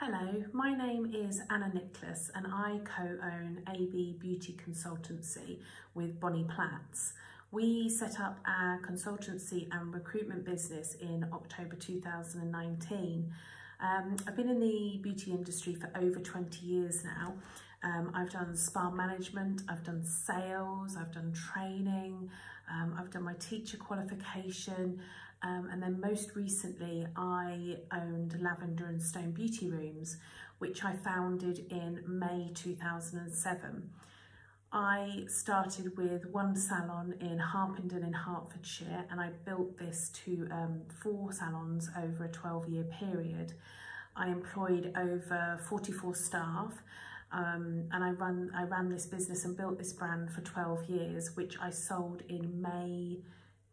Hello, my name is Nickless and I co-own AB Beauty Consultancy with Bonnie Platts. We set up our consultancy and recruitment business in October 2019. I've been in the beauty industry for over 20 years now. I've done spa management, I've done sales, I've done training, I've done my teacher qualification, and then most recently I owned Lavender and Stone Beauty Rooms, which I founded in May 2007. I started with one salon in Harpenden in Hertfordshire, and I built this to 4 salons over a 12-year period. I employed over 44 staff, and I ran this business and built this brand for 12 years, which I sold in May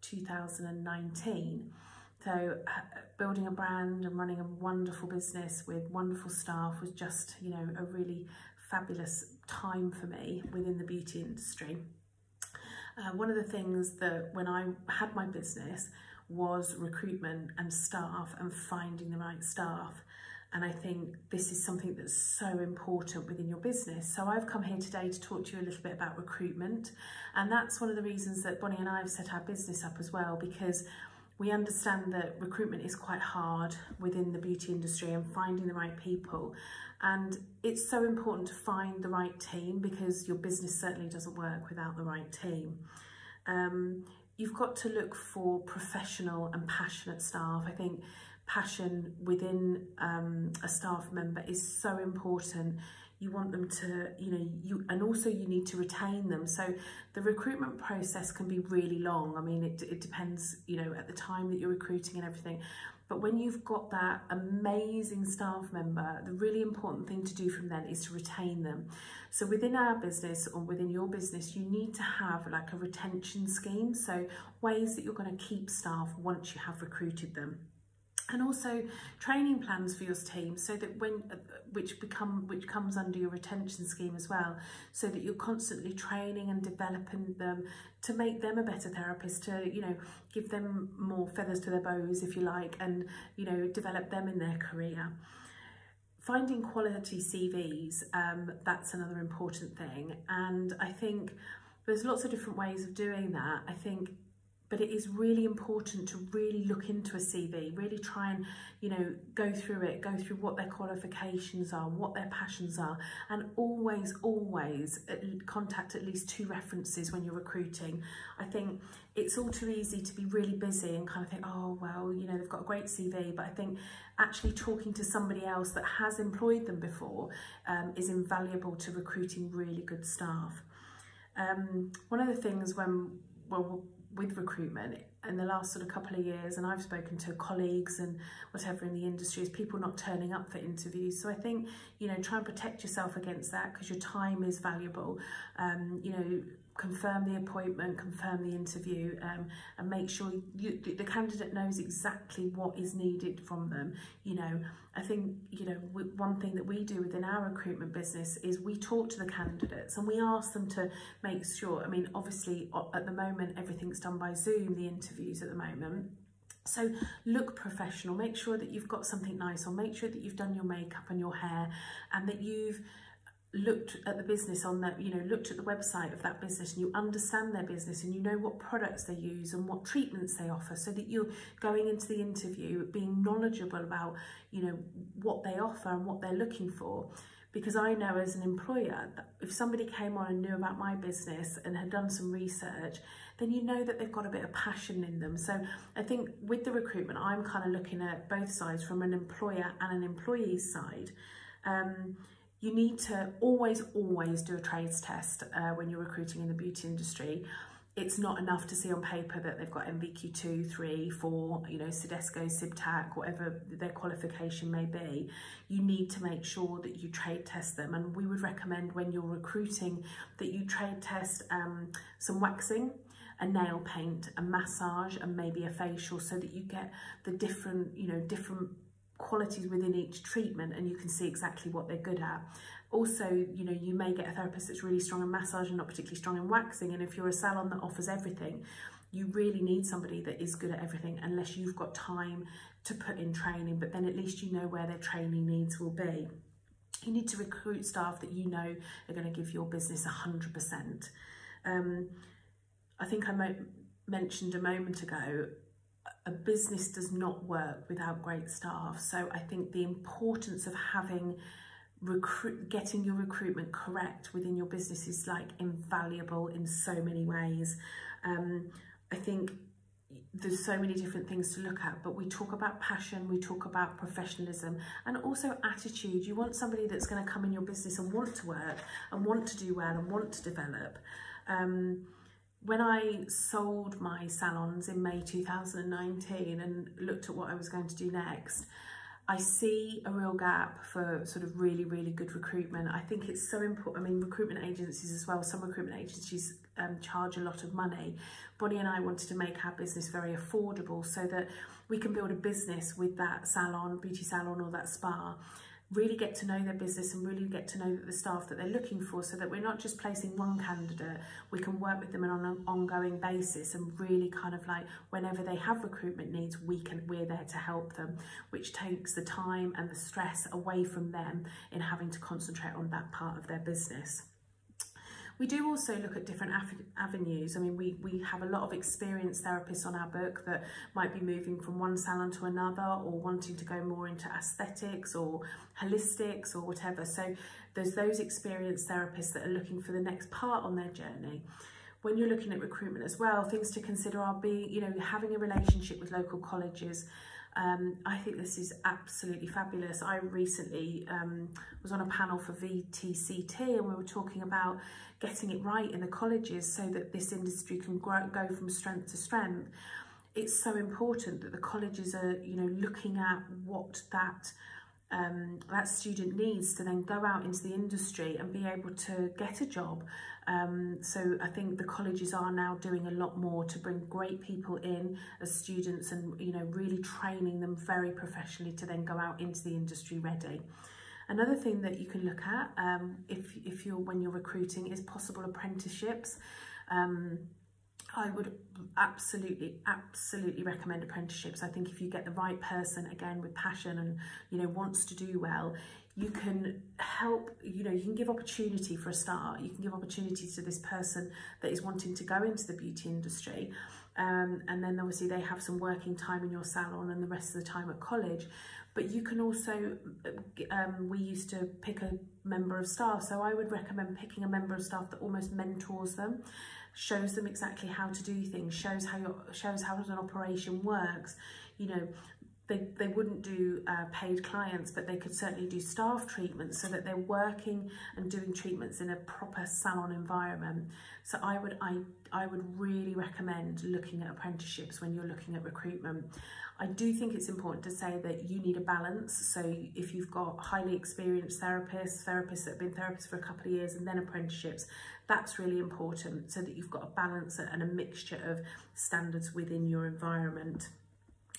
2019. So building a brand and running a wonderful business with wonderful staff was just, a really fabulous time for me within the beauty industry. One of the things that when I had my business was recruitment and staff and finding the right staff. And I think this is something that's so important within your business. So I've come here today to talk to you a little bit about recruitment. And that's one of the reasons that Bonnie and I have set our business up as well, because we understand that recruitment is quite hard within the beauty industry and finding the right people. And it's so important to find the right team, because your business certainly doesn't work without the right team. You've got to look for professional and passionate staff. I think passion within a staff member is so important. You want them to, and also you need to retain them. So the recruitment process can be really long. I mean, it depends, at the time that you're recruiting and everything. But when you've got that amazing staff member, the really important thing to do from then is to retain them. So within our business or within your business, you need to have like a retention scheme. So ways that you're going to keep staff once you have recruited them. And also training plans for your team, so that which comes under your retention scheme as well, so that you're constantly training and developing them to make them a better therapist, to give them more feathers to their bows, if you like, and develop them in their career. Finding quality CVs, that's another important thing, and I think there's lots of different ways of doing that. But it is really important to really look into a CV, really try and, go through what their qualifications are, what their passions are, and always contact at least 2 references when you're recruiting. I think it's all too easy to be really busy and kind of think, oh, well, they've got a great CV, but I think actually talking to somebody else that has employed them before is invaluable to recruiting really good staff. One of the things with recruitment in the last sort of couple of years, and I've spoken to colleagues and whatever in the industry, is people not turning up for interviews. So I think, try and protect yourself against that, because your time is valuable. Confirm the appointment, confirm the interview, and make sure the candidate knows exactly what is needed from them. I think, one thing that we do within our recruitment business is we talk to the candidates and we ask them to make sure, I mean, obviously at the moment, everything's done by Zoom, the interviews at the moment. So look professional, make sure that you've got something nice, or make sure that you've done your makeup and your hair, and that you've looked at the business on that, looked at the website of that business, and you understand their business and you know what products they use and what treatments they offer, so that you're going into the interview being knowledgeable about, what they offer and what they're looking for. Because I know as an employer that if somebody came on and knew about my business and had done some research, then you know that they've got a bit of passion in them. So I think with the recruitment, I'm kind of looking at both sides, from an employer and an employee side. You need to always do a trades test when you're recruiting in the beauty industry. It's not enough to see on paper that they've got MVQ2, 3, 4, Cedesco, CIBTAC, whatever their qualification may be. You need to make sure that you trade test them. And we would recommend when you're recruiting that you trade test some waxing, a nail paint, a massage, and maybe a facial, so that you get the different qualities within each treatment and you can see exactly what they're good at. Also, you may get a therapist that's really strong in massage and not particularly strong in waxing, and if you're a salon that offers everything, you really need somebody that is good at everything unless you've got time to put in training, but then at least you know where their training needs will be. You need to recruit staff that you know are going to give your business 100%. I think I mentioned a moment ago, a business does not work without great staff. So I think the importance of getting your recruitment correct within your business is like invaluable in so many ways. I think there's so many different things to look at, but we talk about passion, we talk about professionalism, and also attitude. You want somebody that's going to come in your business and want to work and want to do well and want to develop. When I sold my salons in May 2019 and looked at what I was going to do next, I see a real gap for sort of really, really good recruitment. I think it's so important. I mean, recruitment agencies as well, some recruitment agencies charge a lot of money. Bonnie and I wanted to make our business very affordable so that we can build a business with that salon, beauty salon, or that spa, really get to know their business and really get to know the staff that they're looking for, so that we're not just placing one candidate, we can work with them on an ongoing basis and really kind of like whenever they have recruitment needs, we're there to help them, which takes the time and the stress away from them in having to concentrate on that part of their business. We do also look at different avenues. I mean, we have a lot of experienced therapists on our book that might be moving from one salon to another or wanting to go more into aesthetics or holistics or whatever. So there's those experienced therapists that are looking for the next part on their journey. When you're looking at recruitment as well, things to consider are having a relationship with local colleges. I think this is absolutely fabulous. I recently was on a panel for VTCT and we were talking about getting it right in the colleges so that this industry can go from strength to strength. It's so important that the colleges are, looking at what that student needs to then go out into the industry and be able to get a job. So I think the colleges are now doing a lot more to bring great people in as students and, really training them very professionally to then go out into the industry ready. Another thing that you can look at when you're recruiting is possible apprenticeships. I would absolutely recommend apprenticeships. I think if you get the right person, again, with passion and, wants to do well, you can help, you can give opportunity for a start. You can give opportunity to this person that is wanting to go into the beauty industry. And then obviously they have some working time in your salon and the rest of the time at college. But you can also, we used to pick a member of staff. So I would recommend picking a member of staff that almost mentors them, shows them exactly how to do things, shows how an operation works. They wouldn't do paid clients, but they could certainly do staff treatments so that they're working and doing treatments in a proper salon environment. So I would really recommend looking at apprenticeships when you're looking at recruitment. I do think it's important to say that you need a balance. So if you've got highly experienced therapists that have been therapists for a couple of years and then apprenticeships, that's really important so that you've got a balance and a mixture of standards within your environment.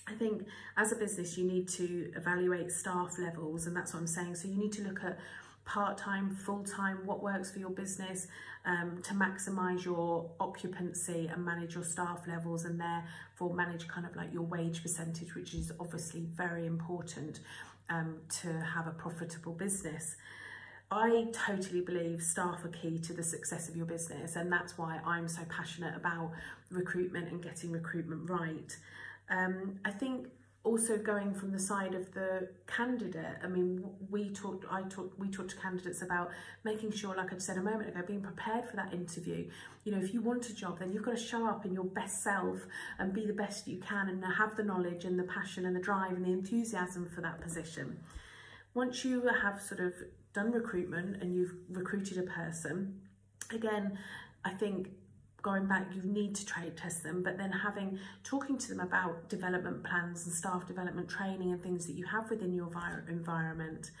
I think as a business, you need to evaluate staff levels, and that's what I'm saying. So you need to look at part-time, full-time, what works for your business to maximise your occupancy and manage your staff levels, and therefore manage kind of like your wage percentage, which is obviously very important to have a profitable business. I totally believe staff are key to the success of your business, and that's why I'm so passionate about recruitment and getting recruitment right. I think also going from the side of the candidate, I mean, we talked to candidates about making sure, like I said a moment ago, being prepared for that interview. If you want a job, then you've got to show up in your best self and be the best you can and have the knowledge and the passion and the drive and the enthusiasm for that position. Once you have sort of done recruitment and you've recruited a person, again, I think going back, you need to trade test them, but then talking to them about development plans and staff development training and things that you have within your environment.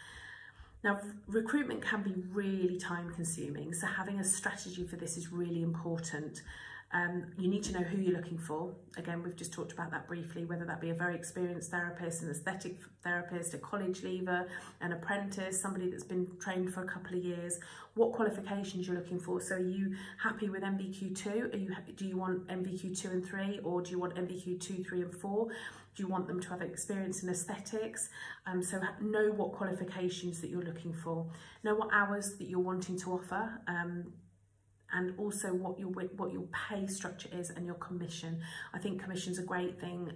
Now, recruitment can be really time consuming, so having a strategy for this is really important. You need to know who you're looking for. Again, we've just talked about that briefly, whether that be a very experienced therapist, an aesthetic therapist, a college leaver, an apprentice, somebody that's been trained for a couple of years, what qualifications you're looking for. So are you happy with MVQ2? Do you want MVQ2 and 3, or do you want MVQ2, 3 and 4? Do you want them to have experience in aesthetics? So know what qualifications that you're looking for. Know what hours that you're wanting to offer, and also what your pay structure is and your commission. I think commission's a great thing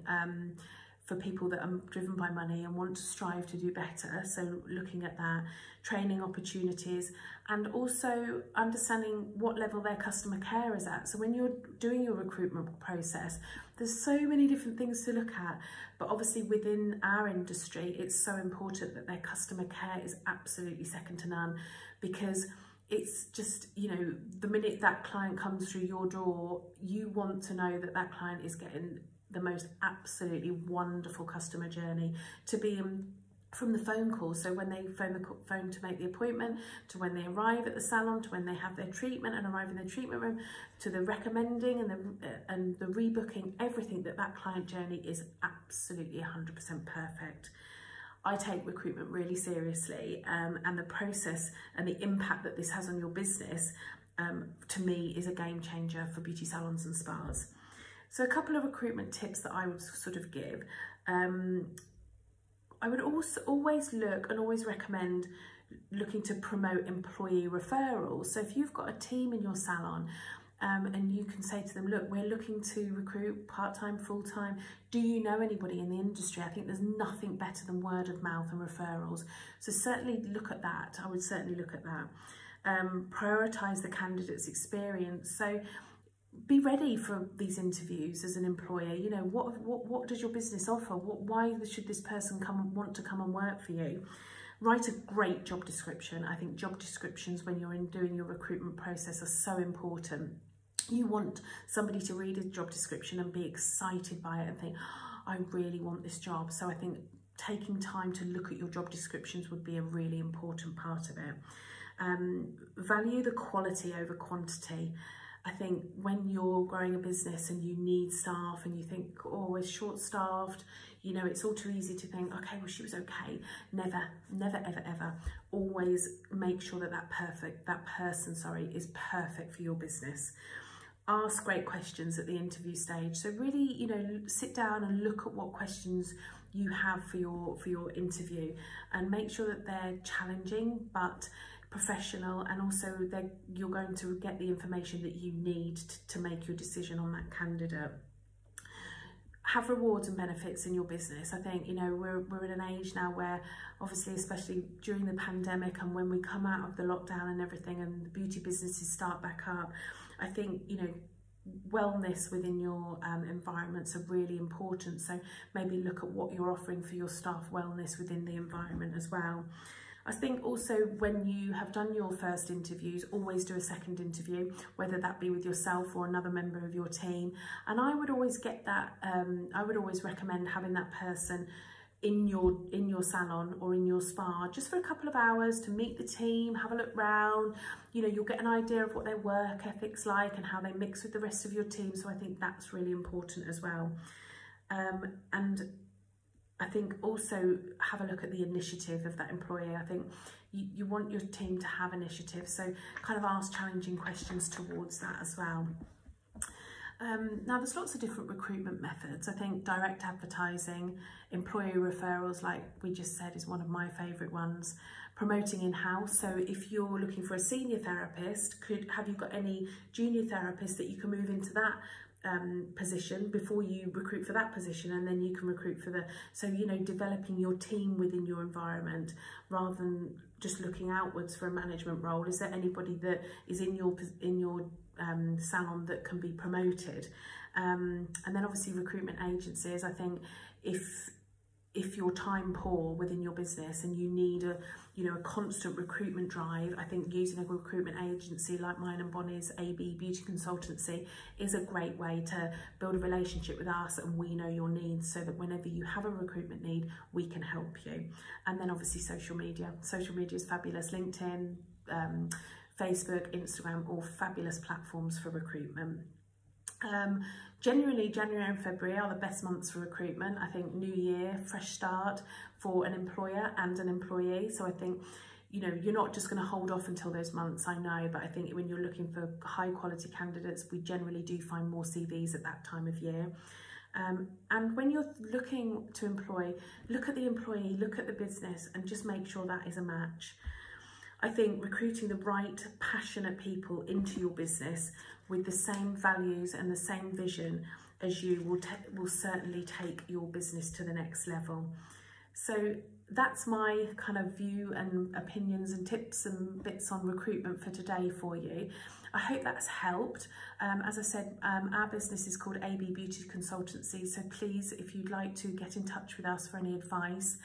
for people that are driven by money and want to strive to do better. So looking at that, training opportunities, and also understanding what level their customer care is at. So when you're doing your recruitment process, there's so many different things to look at, but obviously within our industry, it's so important that their customer care is absolutely second to none, because it's just, you know, the minute that client comes through your door, you want to know that that client is getting the most absolutely wonderful customer journey, to be from the phone call. So when they phone to make the appointment, to when they arrive at the salon, to when they have their treatment and arrive in their treatment room, to the recommending and the rebooking, everything, that client journey is absolutely 100% perfect. I take recruitment really seriously, and the process and the impact that this has on your business, to me, is a game changer for beauty salons and spas. So a couple of recruitment tips that I would sort of give. I would also always look and always recommend looking to promote employee referrals. So if you've got a team in your salon, and you can say to them, look, we're looking to recruit part-time, full-time. Do you know anybody in the industry? I think there's nothing better than word of mouth and referrals. So certainly look at that. I would certainly look at that. Prioritise the candidate's experience. So be ready for these interviews as an employer. You know, what does your business offer? Why should this person want to come and work for you? Write a great job description. I think job descriptions when you're doing your recruitment process are so important. You want somebody to read a job description and be excited by it and think, oh, I really want this job. So I think taking time to look at your job descriptions would be a really important part of it. Value the quality over quantity. I think when you're growing a business and you need staff and you think, oh, we're short-staffed, you know, it's all too easy to think, okay, well, she was okay. Never, ever, ever. Always make sure that that person is perfect for your business. Ask great questions at the interview stage. So really, you know, sit down and look at what questions you have for your interview, and make sure that they're challenging but professional, and also you're going to get the information that you need to make your decision on that candidate. Have rewards and benefits in your business. I think, you know, we're in an age now where, obviously, especially during the pandemic and when we come out of the lockdown and everything and the beauty businesses start back up, I think, you know, wellness within your environments are really important. So maybe look at what you're offering for your staff wellness within the environment as well. I think also when you have done your first interviews, always do a second interview, whether that be with yourself or another member of your team. And I would always get that, I would always recommend having that person in your salon or in your spa just for a couple of hours to meet the team, have a look round. You know, you'll get an idea of what their work ethic's like and how they mix with the rest of your team. So I think that's really important as well. And I think also have a look at the initiative of that employee. I think you want your team to have initiative, so kind of ask challenging questions towards that as well. Now there's lots of different recruitment methods. I think direct advertising, employee referrals, like we just said, is one of my favourite ones. Promoting in-house, so if you're looking for a senior therapist, have you got any junior therapists that you can move into that position before you recruit for that position, and then you can recruit for so you know, developing your team within your environment rather than just looking outwards for a management role. Is there anybody that is in your salon that can be promoted? And then obviously recruitment agencies. I think if you're time poor within your business and you need a constant recruitment drive, I think using a recruitment agency like mine and Bonnie's AB Beauty Consultancy is a great way to build a relationship with us, and we know your needs, so that whenever you have a recruitment need, we can help you. And then obviously social media. Social media is fabulous. LinkedIn, Facebook, Instagram, all fabulous platforms for recruitment. Generally, January and February are the best months for recruitment. I think new year, fresh start for an employer and an employee. So I think, you know, you're not just going to hold off until those months, I know, but I think when you're looking for high quality candidates, we generally do find more CVs at that time of year. And when you're looking to employ, look at the employee, look at the business, and just make sure that is a match. I think recruiting the right passionate people into your business with the same values and the same vision as you will certainly take your business to the next level. So that's my kind of view and opinions and tips and bits on recruitment for today for you. I hope that's helped. As I said, our business is called AB Beauty Consultancy, so please, if you'd like to get in touch with us for any advice.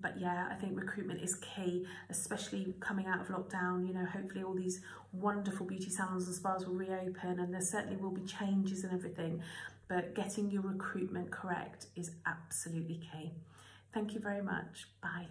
But yeah, I think recruitment is key, especially coming out of lockdown. You know, hopefully all these wonderful beauty salons and spas will reopen, and there certainly will be changes and everything, but getting your recruitment correct is absolutely key. Thank you very much. Bye.